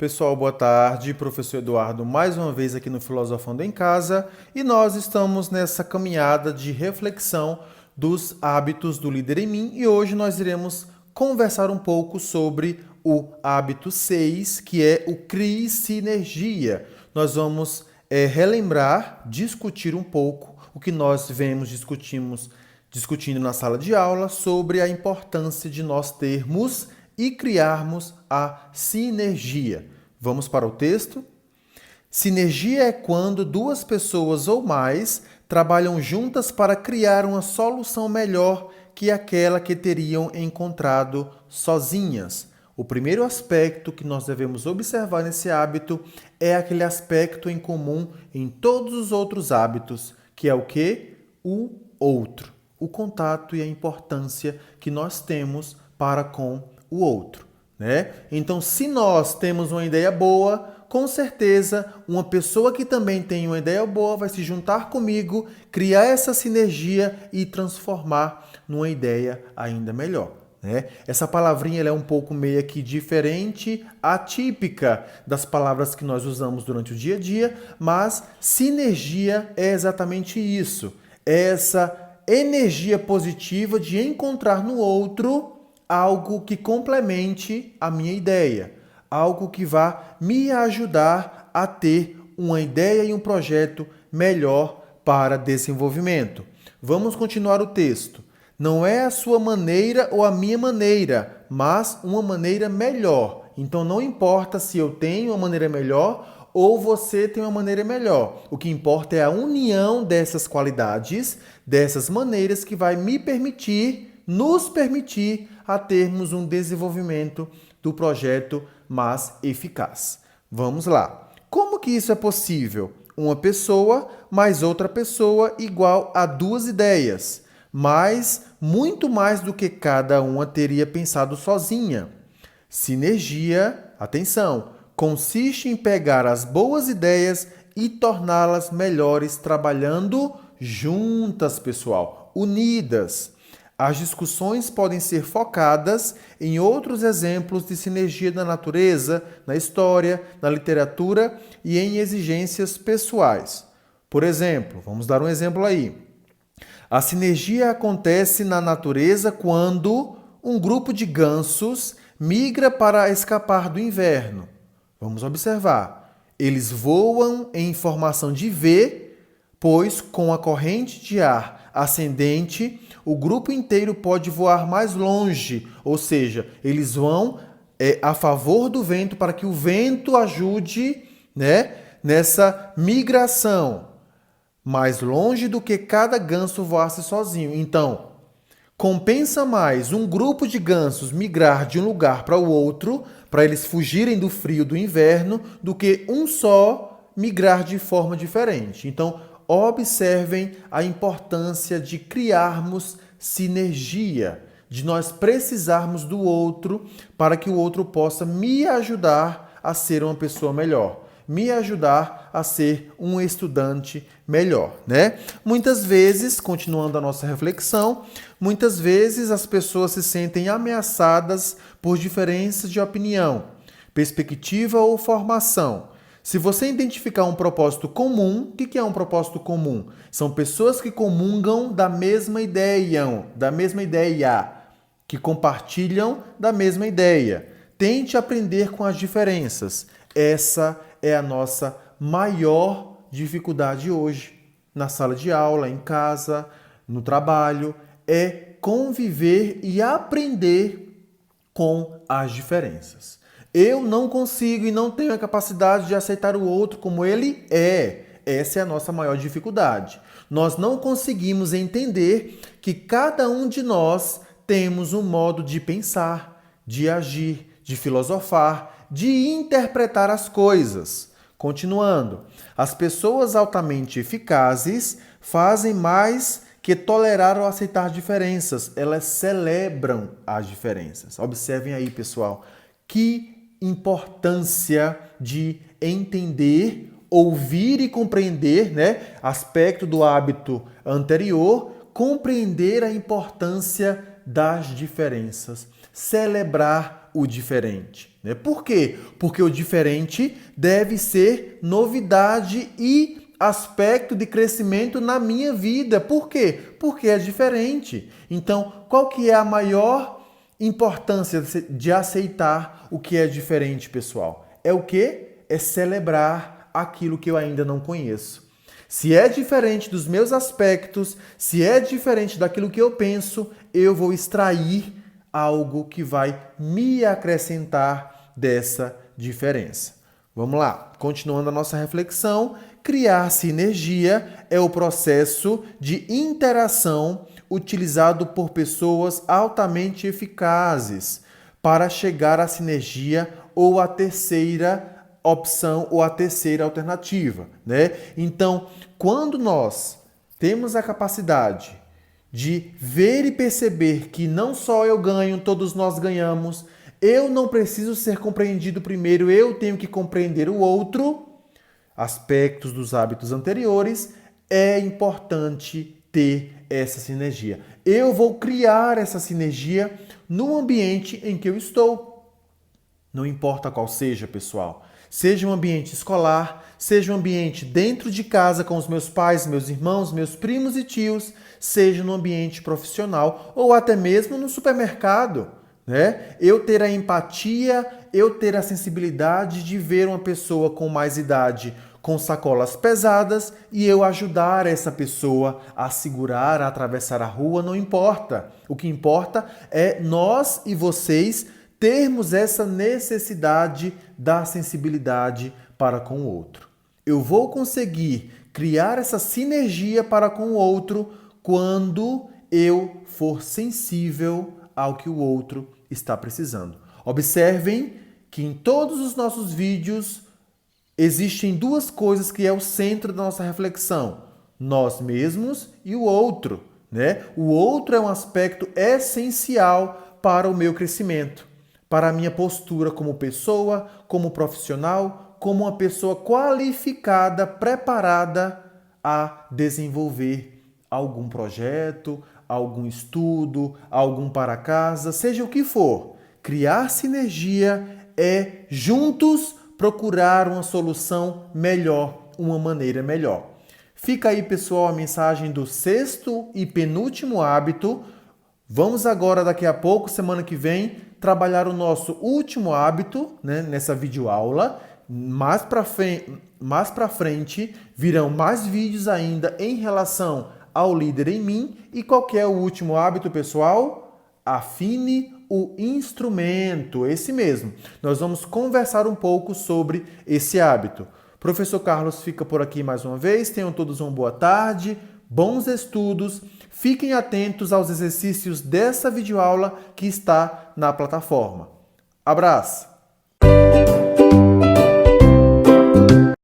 Pessoal, boa tarde. Professor Eduardo, mais uma vez aqui no Filosofando em Casa, e nós estamos nessa caminhada de reflexão dos hábitos do líder em mim, e hoje nós iremos conversar um pouco sobre o hábito 6, que é o Crie Sinergia. Nós vamos relembrar, discutir um pouco o que nós vemos, discutindo na sala de aula sobre a importância de nós termos e criarmos a sinergia. Vamos para o texto? Sinergia é quando duas pessoas ou mais trabalham juntas para criar uma solução melhor que aquela que teriam encontrado sozinhas. O primeiro aspecto que nós devemos observar nesse hábito é aquele aspecto em comum em todos os outros hábitos, que é o quê? O outro. O contato e a importância que nós temos para com o outro, né? Então, se nós temos uma ideia boa, com certeza uma pessoa que também tem uma ideia boa vai se juntar comigo, criar essa sinergia e transformar numa ideia ainda melhor, né? Essa palavrinha ela é um pouco meio que diferente, atípica das palavras que nós usamos durante o dia a dia, mas sinergia é exatamente isso. É essa energia positiva de encontrar no outro algo que complemente a minha ideia, algo que vá me ajudar a ter uma ideia e um projeto melhor para desenvolvimento. Vamos continuar o texto. Não é a sua maneira ou a minha maneira, mas uma maneira melhor. Então não importa se eu tenho uma maneira melhor ou você tem uma maneira melhor. O que importa é a união dessas qualidades, dessas maneiras que vai nos permitir a termos um desenvolvimento do projeto mais eficaz. Vamos lá. Como que isso é possível? Uma pessoa mais outra pessoa igual a duas ideias, mas muito mais do que cada uma teria pensado sozinha. Sinergia, atenção, consiste em pegar as boas ideias e torná-las melhores trabalhando juntas, pessoal, unidas. As discussões podem ser focadas em outros exemplos de sinergia na natureza, na história, na literatura e em exigências pessoais. Por exemplo, vamos dar um exemplo aí. A sinergia acontece na natureza quando um grupo de gansos migra para escapar do inverno. Vamos observar. Eles voam em formação de V, pois com a corrente de ar ascendente, o grupo inteiro pode voar mais longe, ou seja, eles vão a favor do vento para que o vento ajude, né, nessa migração mais longe do que cada ganso voasse sozinho. Então, compensa mais um grupo de gansos migrar de um lugar para o outro, para eles fugirem do frio do inverno, do que um só migrar de forma diferente. Então, observem a importância de criarmos sinergia, de nós precisarmos do outro para que o outro possa me ajudar a ser uma pessoa melhor, me ajudar a ser um estudante melhor, né? Muitas vezes, continuando a nossa reflexão, muitas vezes as pessoas se sentem ameaçadas por diferenças de opinião, perspectiva ou formação. Se você identificar um propósito comum, o que é um propósito comum? São pessoas que comungam da mesma ideia, que compartilham da mesma ideia. Tente aprender com as diferenças. Essa é a nossa maior dificuldade hoje, na sala de aula, em casa, no trabalho, é conviver e aprender com as diferenças. Eu não consigo e não tenho a capacidade de aceitar o outro como ele é. Essa é a nossa maior dificuldade. Nós não conseguimos entender que cada um de nós temos um modo de pensar, de agir, de filosofar, de interpretar as coisas. Continuando, as pessoas altamente eficazes fazem mais que tolerar ou aceitar diferenças. Elas celebram as diferenças. Observem aí, pessoal, que importância de entender, ouvir e compreender, né? Aspecto do hábito anterior, compreender a importância das diferenças, celebrar o diferente, né? Por quê? Porque o diferente deve ser novidade e aspecto de crescimento na minha vida. Por quê? Porque é diferente. Então, qual que é a maior importância de aceitar o que é diferente, pessoal? É o quê? É celebrar aquilo que eu ainda não conheço. Se é diferente dos meus aspectos, se é diferente daquilo que eu penso, eu vou extrair algo que vai me acrescentar dessa diferença. Vamos lá, continuando a nossa reflexão, criar sinergia é o processo de interação utilizado por pessoas altamente eficazes para chegar à sinergia ou à terceira opção ou a terceira alternativa, né? Então, quando nós temos a capacidade de ver e perceber que não só eu ganho, todos nós ganhamos, eu não preciso ser compreendido primeiro, eu tenho que compreender o outro, aspectos dos hábitos anteriores, é importante ter essa sinergia. Eu vou criar essa sinergia no ambiente em que eu estou. Não importa qual seja, pessoal. Seja um ambiente escolar, seja um ambiente dentro de casa com os meus pais, meus irmãos, meus primos e tios, seja no ambiente profissional ou até mesmo no supermercado, né? Eu ter a empatia, eu ter a sensibilidade de ver uma pessoa com mais idade com sacolas pesadas e eu ajudar essa pessoa a segurar, a atravessar a rua, não importa. O que importa é nós e vocês termos essa necessidade da sensibilidade para com o outro. Eu vou conseguir criar essa sinergia para com o outro quando eu for sensível ao que o outro está precisando. Observem que em todos os nossos vídeos existem duas coisas que é o centro da nossa reflexão: nós mesmos e o outro, né? O outro é um aspecto essencial para o meu crescimento, para a minha postura como pessoa, como profissional, como uma pessoa qualificada, preparada a desenvolver algum projeto, algum estudo, algum para casa, seja o que for. Criar sinergia é juntos procurar uma solução melhor, uma maneira melhor. Fica aí, pessoal, a mensagem do sexto e penúltimo hábito. Vamos agora, daqui a pouco, semana que vem, trabalhar o nosso último hábito, né, nessa videoaula. Mais para frente virão mais vídeos ainda em relação ao líder em mim. E qual que é o último hábito, pessoal? Afine o instrumento, esse mesmo. Nós vamos conversar um pouco sobre esse hábito. Professor Carlos fica por aqui mais uma vez. Tenham todos uma boa tarde, bons estudos. Fiquem atentos aos exercícios dessa videoaula que está na plataforma. Abraço!